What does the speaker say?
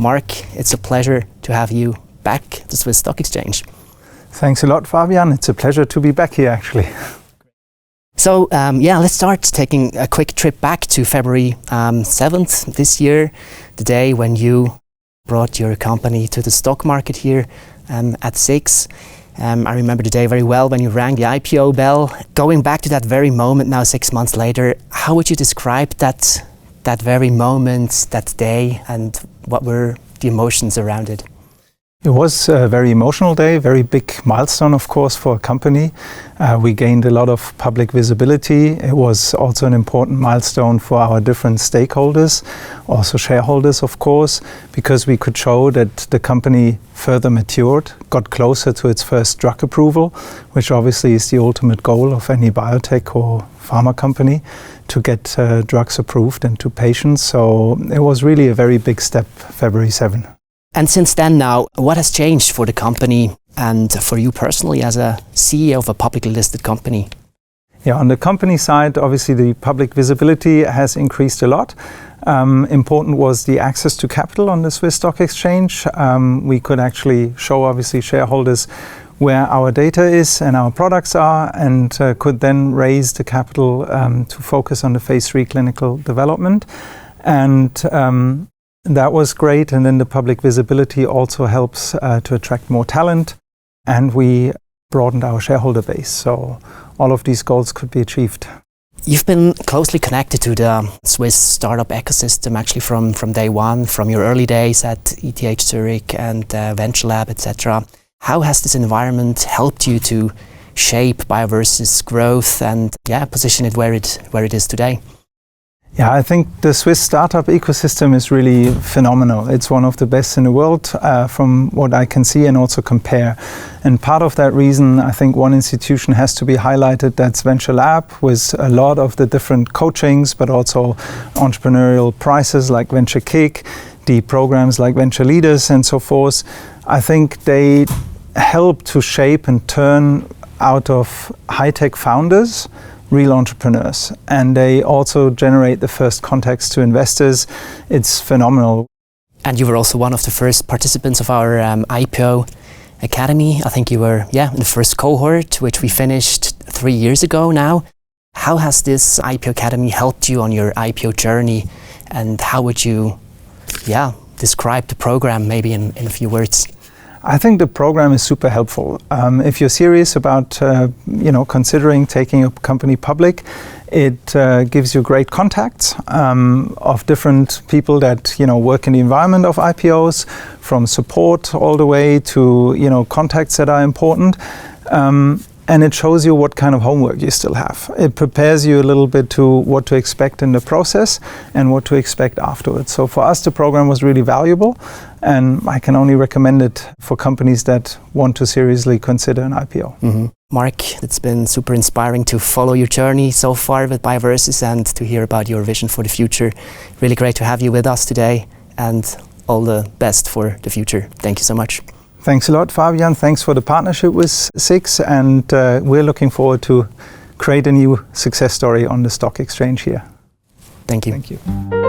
Mark, it's a pleasure to have you back at the Swiss Stock Exchange. Thanks a lot, Fabian. It's a pleasure to be back here, actually. So, let's start taking a quick trip back to February 7th this year, the day when you brought your company to the stock market here at 6. I remember the day very well when you rang the IPO bell. Going back to that very moment now, 6 months later, how would you describe that very moment, that day, and what were the emotions around it? It was a very emotional day, very big milestone, of course, for a company. We gained a lot of public visibility. It was also an important milestone for our different stakeholders, also shareholders, of course, because we could show that the company further matured, got closer to its first drug approval, which obviously is the ultimate goal of any biotech or pharma company, to get drugs approved and to patients. So it was really a very big step, February 7. And since then now, what has changed for the company and for you personally as a CEO of a publicly listed company? Yeah, on the company side, obviously the public visibility has increased a lot. Important was the access to capital on the Swiss Stock Exchange. We could actually show obviously shareholders where our data is and our products are, and could then raise the capital to focus on the phase 3 clinical development. And that was great, and then the public visibility also helps to attract more talent, and we broadened our shareholder base, so all of these goals could be achieved. You've been closely connected to the Swiss startup ecosystem actually from day one, from your early days at ETH Zurich and Venture Lab, etc. How has this environment helped you to shape BioVersys' growth and position it where it is today? Yeah, I think the Swiss startup ecosystem is really phenomenal. It's one of the best in the world from what I can see and also compare. And part of that reason, I think one institution has to be highlighted, that's Venture Lab, with a lot of the different coachings, but also entrepreneurial prizes like Venture Kick, the programs like Venture Leaders and so forth. I think they help to shape and turn out of high-tech founders real entrepreneurs, and they also generate the first contacts to investors. It's phenomenal. And you were also one of the first participants of our IPO Academy. I think you were in the first cohort, which we finished 3 years ago now. How has this IPO Academy helped you on your IPO journey, and how would you describe the program maybe in a few words? I think the program is super helpful. If you're serious about considering taking a company public, it gives you great contacts of different people that work in the environment of IPOs, from support all the way to contacts that are important. And it shows you what kind of homework you still have. It prepares you a little bit to what to expect in the process and what to expect afterwards. So for us, the program was really valuable, and I can only recommend it for companies that want to seriously consider an IPO. Mm-hmm. Mark, it's been super inspiring to follow your journey so far with BioVersys and to hear about your vision for the future. Really great to have you with us today, and all the best for the future. Thank you so much. Thanks a lot, Fabian. Thanks for the partnership with SIX, and we're looking forward to create a new success story on the stock exchange here. Thank you. Thank you.